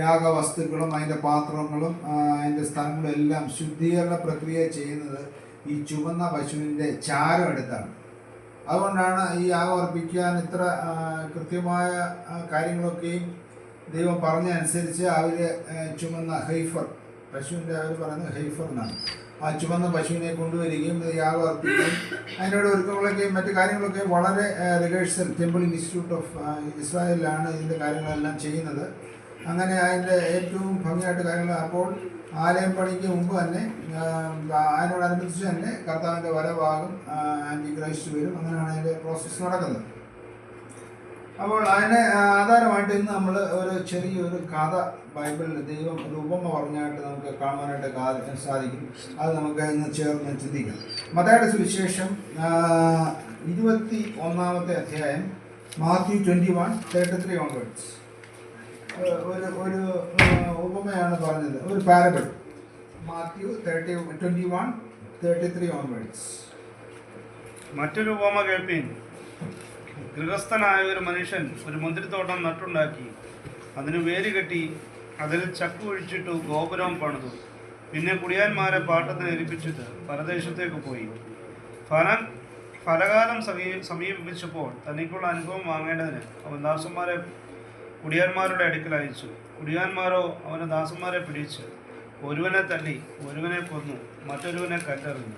യാഗവസ്തുക്കളും അതിൻ്റെ പാത്രങ്ങളും അതിൻ്റെ സ്ഥലങ്ങളും എല്ലാം ശുദ്ധീകരണ പ്രക്രിയ ചെയ്യുന്നത് ഈ ചുവന്ന പശുവിൻ്റെ ചാരം എടുത്താണ്. അതുകൊണ്ടാണ് ഈ യാഗം അർപ്പിക്കാൻ ഇത്ര കൃത്യമായ കാര്യങ്ങളൊക്കെയും ദൈവം പറഞ്ഞനുസരിച്ച് അവർ ചുമന്ന ഹൈഫർ പശുവിൻ്റെ അവർ പറയുന്നത് ഹൈഫർ എന്നാണ്. ആ ചുമന്ന പശുവിനെ കൊണ്ടുവരികയും യാഗം അർപ്പിക്കുകയും അതിനോട് ഒരുക്കങ്ങളൊക്കെയും മറ്റു കാര്യങ്ങളൊക്കെയും വളരെ റിഹേഴ്സൽ ടെമ്പിൾ ഇൻസ്റ്റിറ്റ്യൂട്ട് ഓഫ് ഇസ്രായേലിലാണ് ഇതിൻ്റെ കാര്യങ്ങളെല്ലാം ചെയ്യുന്നത്. അങ്ങനെ അതിൻ്റെ ഏറ്റവും ഭംഗിയായിട്ട് കാര്യങ്ങൾ. അപ്പോൾ ആലയം പണിക്ക് മുമ്പ് തന്നെ അതിനോടനുബന്ധിച്ച് തന്നെ കർത്താവിൻ്റെ വരവാകും, ആൻറ്റിക്രൈസ്റ്റ് വരും. അങ്ങനെയാണ് അതിൻ്റെ പ്രോസസ്സ് നടക്കുന്നത്. അപ്പോൾ അതിനെ ആധാരമായിട്ട് ഇന്ന് നമ്മൾ ഒരു ചെറിയൊരു കഥ ബൈബിളിൽ ദൈവം ഒരു ഉപമ പറഞ്ഞായിട്ട് നമുക്ക് കാണുവാനായിട്ട് സാധിക്കും. അത് നമുക്ക് ഇന്ന് ചേർന്ന് ചിന്തിക്കാം. മത്തായിയുടെ സുവിശേഷം 21-ാമത്തെ അധ്യായം, മാത്യു 21:33 ഓൺവേർഡ്സ്. ഒരു ഉപമയാണ് പറഞ്ഞത്, ഒരു പാരബിൾ. മാത്യു 21:33 ഓൺവേർഡ്സ്. മറ്റൊരു ഉപമ കേൾപ്പീൻ. ഗൃഹസ്ഥനായ ഒരു മനുഷ്യൻ ഒരു മുന്തിരിത്തോട്ടം നട്ടുണ്ടാക്കി, അതിന് വേര് കെട്ടി, അതിൽ ചക്ക് ഒഴിച്ചിട്ടു, ഗോപുരവും പണിതു. പിന്നെ കുടിയാന്മാരെ പാട്ടത്തിന് ഏൽപ്പിച്ചിട്ട് പരദേശത്തേക്ക് പോയി. ഫലകാലം സമീപിച്ചപ്പോൾ തനിക്കുള്ള അനുഭവം വാങ്ങേണ്ടതിന് അവൻ ദാസന്മാരെ കുടിയാന്മാരുടെ അടുക്കൽ അയച്ചു. കുടിയാന്മാരോ അവൻ്റെ ദാസന്മാരെ പിടിച്ച് ഒരുവനെ തല്ലി, ഒരുവനെ കൊന്നു, മറ്റൊരുവനെ കല്ലെറിഞ്ഞു.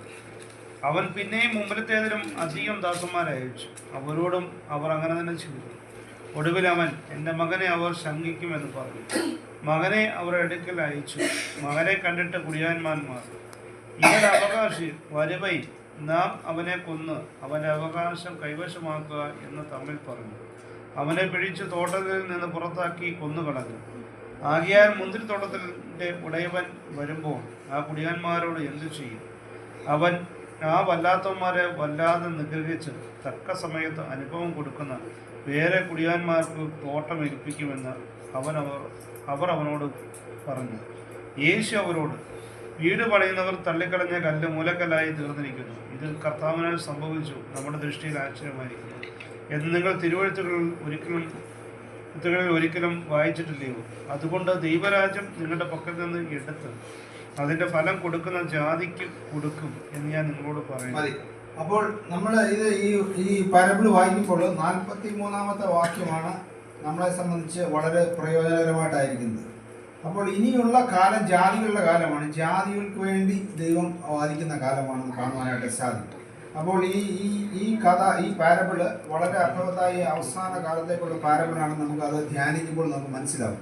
അവൻ പിന്നെയും മുമ്പിലത്തേതിലും അധികം ദാസന്മാരെ അയച്ചു. അവരോടും അവർ അങ്ങനെ തന്നെ ചെയ്തു. ഒടുവിൽ അവൻ, എൻ്റെ മകനെ അവർ ശങ്കിക്കുമെന്ന് പറഞ്ഞു. മകനെ അവർ അടുക്കൽ അയച്ചു. മകനെ കണ്ടിട്ട് കുടിയാന്മാന്മാർ, ഇവരുടെ അവകാശി വരുവൈ, നാം അവനെ കൊന്ന് അവൻ്റെ അവകാശം കൈവശമാക്കുക എന്ന് തമ്മിൽ പറഞ്ഞു. അവനെ പിടിച്ച് തോട്ടത്തിൽ നിന്ന് പുറത്താക്കി കൊന്നുകളഞ്ഞു. ആകയാൽ മുന്തിരിത്തോട്ടത്തിൻ്റെ ഉടയവൻ വരുമ്പോൾ ആ കുടിയാന്മാരോട് എന്തു ചെയ്യും? അവൻ ആ വല്ലാത്തവന്മാരെ വല്ലാതെ നിഗ്രഹിച്ച് തക്ക സമയത്ത് അനുഭവം കൊടുക്കുന്ന വേറെ കുടിയാന്മാർക്ക് തോട്ടം ഏൽപ്പിക്കുമെന്ന് അവർ അവനോട് പറഞ്ഞു. യേശു അവരോട്, വീട് പണിയുന്നവർ തള്ളിക്കളഞ്ഞ കല്ല് മൂലക്കല്ലായി തീർന്നിരിക്കുന്നു. ഇത് കർത്താവിനാൽ സംഭവിച്ചു, നമ്മുടെ ദൃഷ്ടിയിൽ ആശ്ചര്യമായിരിക്കുന്നു എന്ന് നിങ്ങൾ തിരുവെഴുത്തുകളിൽ ഒരിക്കലും വായിച്ചിട്ടില്ലയോ? അതുകൊണ്ട് ദൈവരാജ്യം നിങ്ങളുടെ പക്കൽ നിന്ന് എടുത്ത് അതിൻ്റെ ഫലം കൊടുക്കുന്ന ജാതിക്ക് കൊടുക്കും എന്ന് ഞാൻ നിങ്ങളോട് പറയുന്നു. അപ്പോൾ നമ്മൾ ഈ പാരബിൾ വായിക്കുമ്പോൾ 43-ാമത്തെ വാക്യമാണ് നമ്മളെ സംബന്ധിച്ച് വളരെ പ്രയോജനകരമായിട്ടായിരിക്കുന്നത്. അപ്പോൾ ഇനിയുള്ള കാലം ജാതികളുടെ കാലമാണ്. ജാതികൾക്ക് വേണ്ടി ദൈവം വാദിക്കുന്ന കാലമാണെന്ന് കാണുവാനായിട്ട് സാധിക്കും. അപ്പോൾ ഈ കഥ, ഈ പാരബിള് വളരെ അർത്ഥവത്തായ അവസാന കാലത്തേക്കുള്ള പാരബിളാണെന്ന് നമുക്കത് ധ്യാനിക്കുമ്പോൾ നമുക്ക് മനസ്സിലാവും.